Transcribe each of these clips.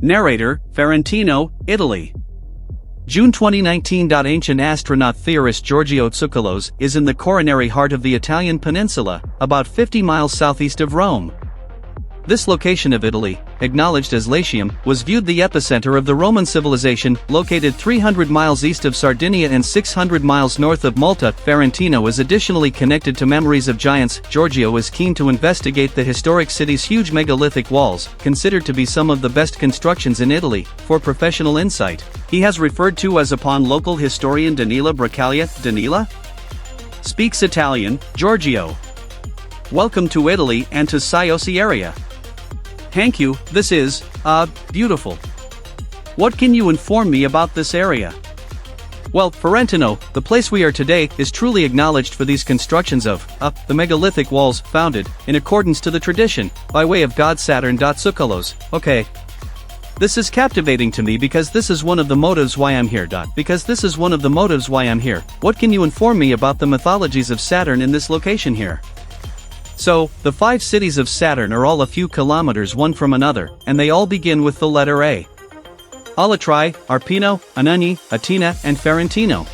Narrator, Ferentino, Italy. June 2019. Ancient astronaut theorist Giorgio Tsoukalos is in the coronary heart of the Italian peninsula, about 50 miles southeast of Rome. This location of Italy, acknowledged as Latium, was viewed the epicenter of the Roman civilization, located 300 miles east of Sardinia and 600 miles north of Malta. Ferentino is additionally connected to memories of giants. Giorgio is keen to investigate the historic city's huge megalithic walls, considered to be some of the best constructions in Italy, for professional insight. He has referred to as upon local historian Danila Bracaglia. Danila speaks Italian. Giorgio, welcome to Italy and to Siossi area. Thank you, this is, beautiful. What can you inform me about this area? Well, Ferentino, the place we are today, is truly acknowledged for these constructions of, the megalithic walls, founded, in accordance to the tradition, by way of god Saturn. Tsoukalos. Okay. This is captivating to me because this is one of the motives why I'm here. What can you inform me about the mythologies of Saturn in this location here? So, the 5 cities of Saturn are all a few kilometers one from another, and they all begin with the letter A. Alatri, Arpino, Anagni, Atina, and Ferentino.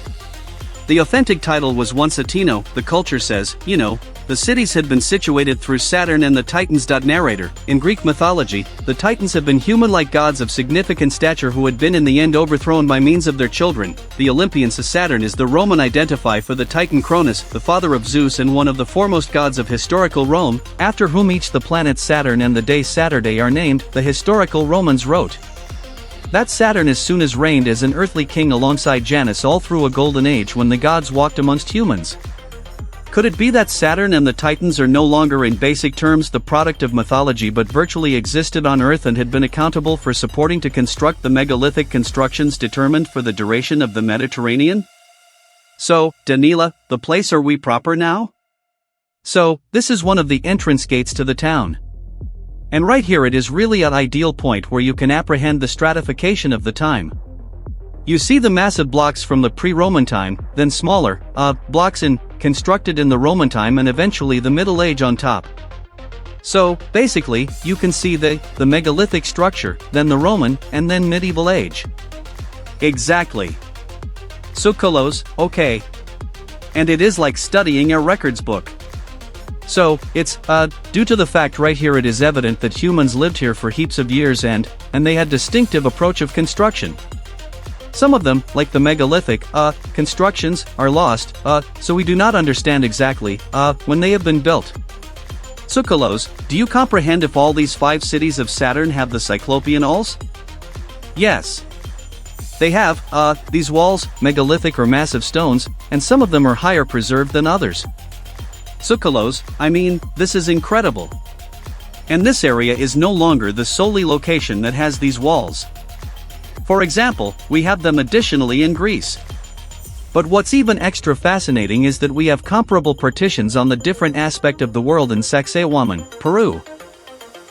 The authentic title was once Atino. The culture says, the cities had been situated through Saturn and the Titans. Narrator, in Greek mythology, the Titans have been human-like gods of significant stature who had been in the end overthrown by means of their children, the Olympians. Saturn is the Roman identify for the Titan Cronus, the father of Zeus and one of the foremost gods of historical Rome, after whom each the planets Saturn and the day Saturday are named. The historical Romans wrote that Saturn as soon as reigned as an earthly king alongside Janus all through a golden age when the gods walked amongst humans. Could it be that Saturn and the Titans are no longer in basic terms the product of mythology but virtually existed on Earth and had been accountable for supporting to construct the megalithic constructions determined for the duration of the Mediterranean? So, Danila, the place are we proper now? So, this is one of the entrance gates to the town. And right here it is really an ideal point where you can apprehend the stratification of the time. You see the massive blocks from the pre-Roman time, then smaller, blocks constructed in the Roman time and eventually the Middle Age on top. So, basically, you can see the megalithic structure, then the Roman, and then medieval age. Exactly. Tsoukalos, okay. And it is like studying a records book. So, it's, due to the fact right here it is evident that humans lived here for heaps of years and they had distinctive approach of construction. Some of them, like the megalithic, constructions, are lost, so we do not understand exactly, when they have been built. Tsoukalos, do you comprehend if all these 5 cities of Saturn have the Cyclopean halls? Yes. They have, these walls, megalithic or massive stones, and some of them are higher preserved than others. Tsoukalos, I mean, this is incredible. And this area is no longer the solely location that has these walls. For example, we have them additionally in Greece. But what's even extra fascinating is that we have comparable partitions on the different aspect of the world in Sacsayhuaman, Peru.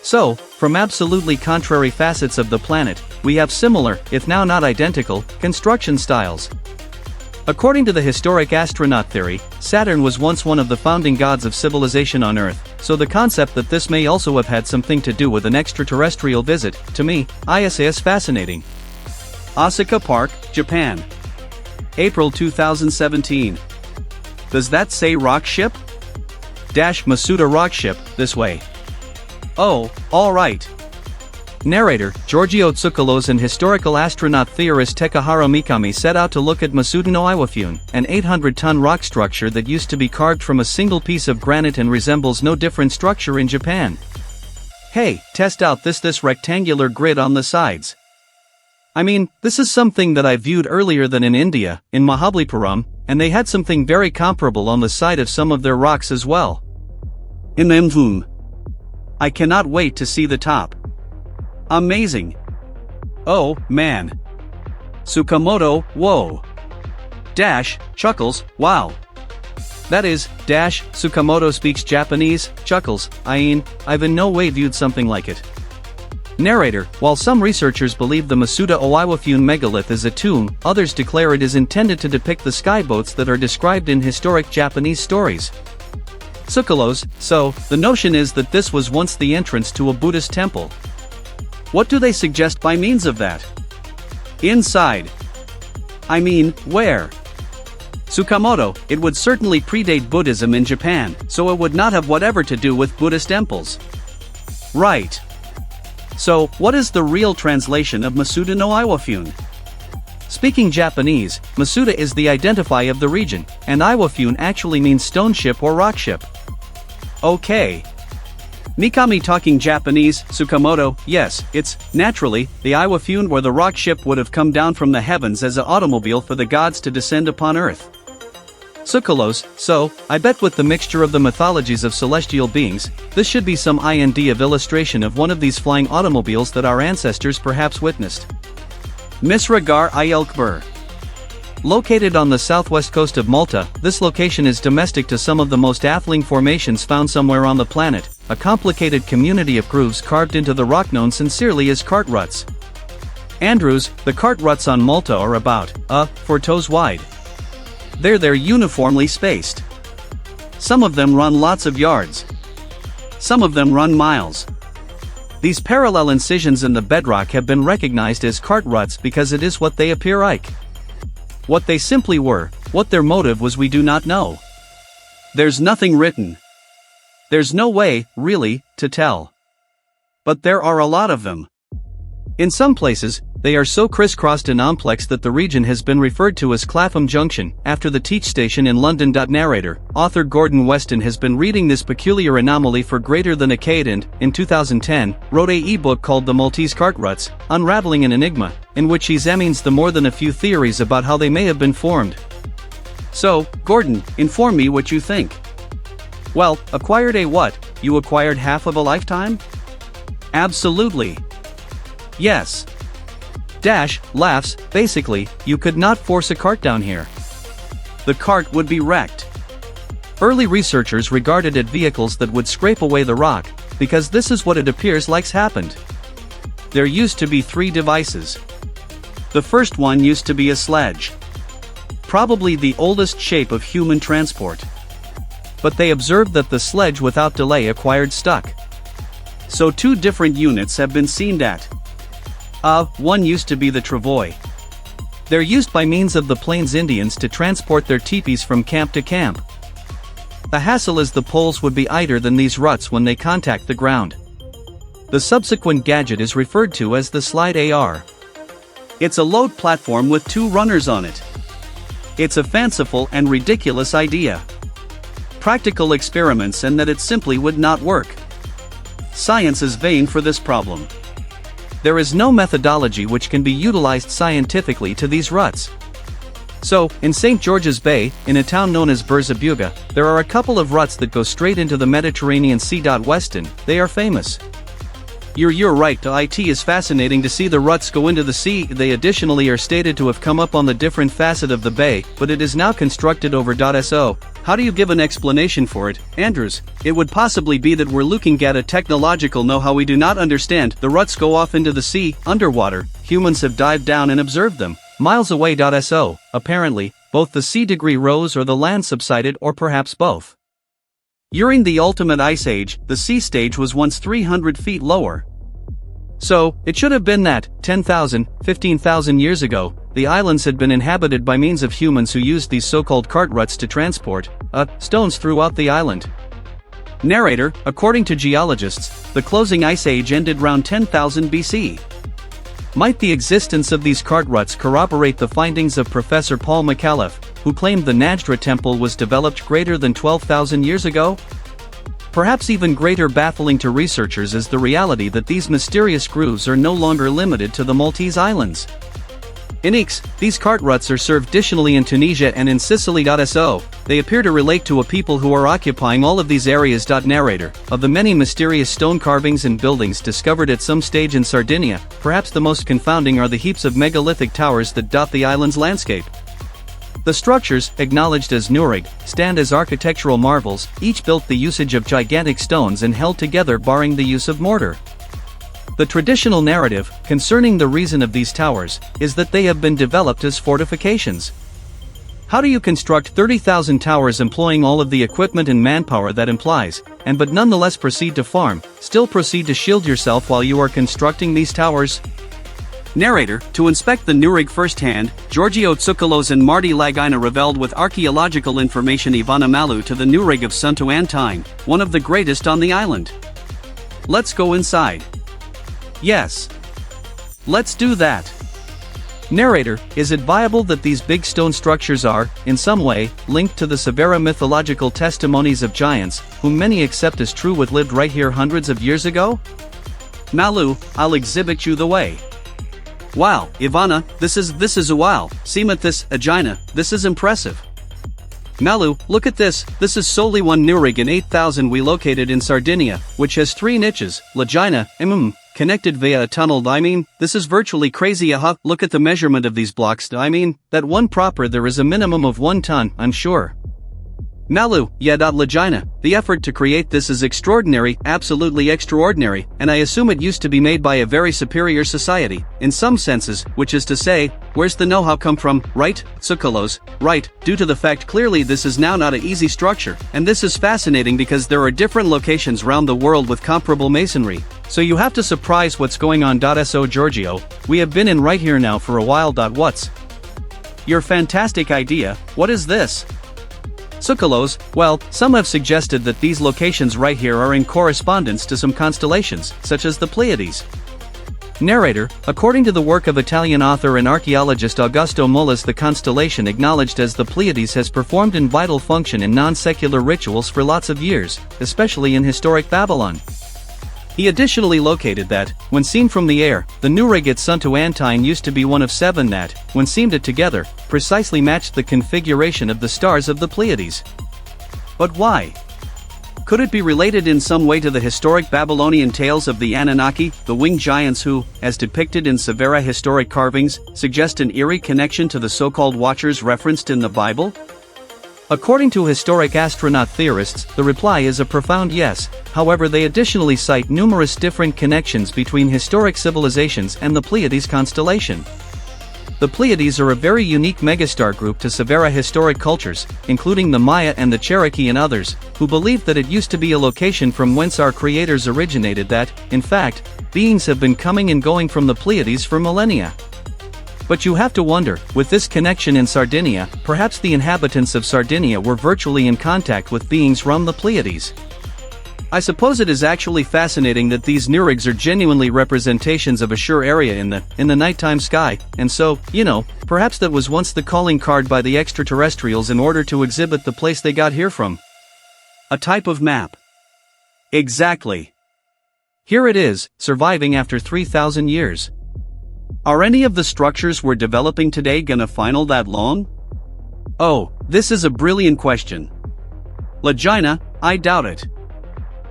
So, from absolutely contrary facets of the planet, we have similar, if now not identical, construction styles. According to the historic astronaut theory, Saturn was once one of the founding gods of civilization on Earth, so the concept that this may also have had something to do with an extraterrestrial visit, to me, is fascinating. Osaka Park, Japan. April 2017. Does that say rock ship? Masuda rock ship, this way. Oh, alright. Narrator, Giorgio Tsoukalos and historical astronaut theorist Takahiro Mikami set out to look at Masuda no Iwafune, an 800-ton rock structure that used to be carved from a single piece of granite and resembles no different structure in Japan. Hey, test out this rectangular grid on the sides. I mean, this is something that I viewed earlier than in India, in Mahabalipuram, and they had something very comparable on the side of some of their rocks as well. In Mvum. I cannot wait to see the top. Amazing. Oh, man. Tsukamoto, whoa. Chuckles, wow. That is, Tsukamoto speaks Japanese, chuckles, I've in no way viewed something like it. Narrator, while some researchers believe the Masuda Iwafune megalith is a tomb, others declare it is intended to depict the skyboats that are described in historic Japanese stories. Tsoukalos, so, the notion is that this was once the entrance to a Buddhist temple. What do they suggest by means of that? Inside. I mean, where? Tsukamoto, it would certainly predate Buddhism in Japan, so it would not have whatever to do with Buddhist temples. Right. So, what is the real translation of Masuda no Iwafune? Speaking Japanese, Masuda is the identifier of the region, and Iwafune actually means stone ship or rock ship. Okay. Mikami talking Japanese, Tsukamoto, yes, it's, naturally, the Iwafune or the rock ship would have come down from the heavens as an automobile for the gods to descend upon earth. Tsukalos, so, I bet with the mixture of the mythologies of celestial beings, this should be some kind of illustration of one of these flying automobiles that our ancestors perhaps witnessed. Misragar Ayelkbur. Located on the southwest coast of Malta, this location is domestic to some of the most athling formations found somewhere on the planet, a complicated community of grooves carved into the rock known sincerely as cart ruts. Andrews, the cart ruts on Malta are about 4 toes wide. They're uniformly spaced. Some of them run lots of yards. Some of them run miles. These parallel incisions in the bedrock have been recognized as cart ruts because it is what they appear like. What they simply were, what their motive was, we do not know. There's nothing written. There's no way, really, to tell. But there are a lot of them. In some places, they are so crisscrossed and complex that the region has been referred to as Clapham Junction, after the Teach Station in London. Narrator, author Gordon Weston has been reading this peculiar anomaly for greater than a decade and, in 2010, wrote a e-book called The Maltese Cart Ruts, Unraveling an Enigma, in which he examines the more than a few theories about how they may have been formed. So, Gordon, inform me what you think. Well, acquired a what? You acquired half of a lifetime? Absolutely. Yes. Laughs, basically, you could not force a cart down here. The cart would be wrecked. Early researchers regarded it vehicles that would scrape away the rock, because this is what it appears like's happened. There used to be 3 devices. The first one used to be a sledge. Probably the oldest shape of human transport. But they observed that the sledge without delay acquired stuck. So 2 different units have been seen at. One used to be the travois. They're used by means of the Plains Indians to transport their teepees from camp to camp. The hassle is the poles would be tighter than these ruts when they contact the ground. The subsequent gadget is referred to as the slide AR. It's a load platform with 2 runners on it. It's a fanciful and ridiculous idea. Practical experiments and that it simply would not work. Science is vain for this problem. There is no methodology which can be utilized scientifically to these ruts. So, in St. George's Bay, in a town known as Berzabuga, there are a couple of ruts that go straight into the Mediterranean Sea. Weston, they are famous. You're right, it is fascinating to see the ruts go into the sea. They additionally are stated to have come up on the different facet of the bay, but it is now constructed over. So, how do you give an explanation for it, Andrews? It would possibly be that we're looking at a technological know-how we do not understand. The ruts go off into the sea, underwater, humans have dived down and observed them, miles away. So, apparently, both the sea degree rose or the land subsided or perhaps both. During the ultimate ice age, the sea stage was once 300 feet lower. So, it should have been that, 10,000, 15,000 years ago, the islands had been inhabited by means of humans who used these so-called cart ruts to transport stones throughout the island. Narrator, according to geologists, the closing ice age ended around 10,000 BC. Might the existence of these cart ruts corroborate the findings of Professor Paul McAuliffe, who claimed the Najdra temple was developed greater than 12,000 years ago? Perhaps even greater baffling to researchers is the reality that these mysterious grooves are no longer limited to the Maltese islands. In Ix, these cart ruts are served additionally in Tunisia and in Sicily. So, they appear to relate to a people who are occupying all of these areas. Narrator, of the many mysterious stone carvings and buildings discovered at some stage in Sardinia, perhaps the most confounding are the heaps of megalithic towers that dot the island's landscape. The structures, acknowledged as Nuraghes, stand as architectural marvels, each built the usage of gigantic stones and held together barring the use of mortar. The traditional narrative, concerning the reason of these towers, is that they have been developed as fortifications. How do you construct 30,000 towers employing all of the equipment and manpower that implies, and but nonetheless proceed to farm, still proceed to shield yourself while you are constructing these towers? Narrator, to inspect the Nuraghes firsthand, Giorgio Tsoukalos and Marty Lagina reveled with archaeological information Ivana Malu to the Nuraghes of Santo Antine, one of the greatest on the island. Let's go inside. Yes. Let's do that. Narrator, is it viable that these big stone structures are, in some way, linked to the Severa mythological testimonies of giants, whom many accept as true what lived right here hundreds of years ago? Malu, I'll exhibit you the way. Wow, Ivana, this is a wow, Simathis, Agina, this is impressive. Malu, look at this is solely one Nuraghes in 8,000 we located in Sardinia, which has 3 niches, Lagina, connected via a tunnel. I mean, this is virtually crazy. Look at the measurement of these blocks. I mean, that one proper there is a minimum of 1 ton, I'm sure. Malu, Lagina, the effort to create this is extraordinary, absolutely extraordinary, and I assume it used to be made by a very superior society, in some senses, which is to say, where's the know-how come from, right, Tsoukalos? Right, due to the fact clearly this is now not an easy structure, and this is fascinating because there are different locations around the world with comparable masonry, so you have to surprise what's going on. So Giorgio, we have been in right here now for a while. What's your fantastic idea? What is this? Tsoukalos, well, some have suggested that these locations right here are in correspondence to some constellations, such as the Pleiades. Narrator, according to the work of Italian author and archaeologist Augusto Mullis, the constellation acknowledged as the Pleiades has performed in vital function in non-secular rituals for lots of years, especially in historic Babylon. He additionally located that, when seen from the air, the Nuraghes at Santo Antine used to be one of 7 that, when seen together, precisely matched the configuration of the stars of the Pleiades. But why? Could it be related in some way to the historic Babylonian tales of the Anunnaki, the winged giants who, as depicted in Severa historic carvings, suggest an eerie connection to the so-called Watchers referenced in the Bible? According to historic astronaut theorists, the reply is a profound yes. However, they additionally cite numerous different connections between historic civilizations and the Pleiades constellation. The Pleiades are a very unique megastar group to Severa historic cultures, including the Maya and the Cherokee and others, who believe that it used to be a location from whence our creators originated. That, in fact, beings have been coming and going from the Pleiades for millennia. But you have to wonder, with this connection in Sardinia, perhaps the inhabitants of Sardinia were virtually in contact with beings from the Pleiades. I suppose it is actually fascinating that these Nuraghes are genuinely representations of a sure area in the nighttime sky, and so, perhaps that was once the calling card by the extraterrestrials in order to exhibit the place they got here from. A type of map. Exactly. Here it is, surviving after 3,000 years. Are any of the structures we're developing today gonna final that long? Oh, this is a brilliant question. Lagina, I doubt it.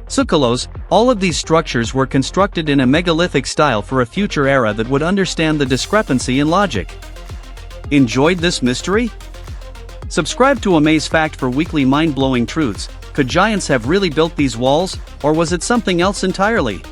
Tsoukalos, all of these structures were constructed in a megalithic style for a future era that would understand the discrepancy in logic. Enjoyed this mystery? Subscribe to Amaze Fact for weekly mind-blowing truths. Could giants have really built these walls, or was it something else entirely?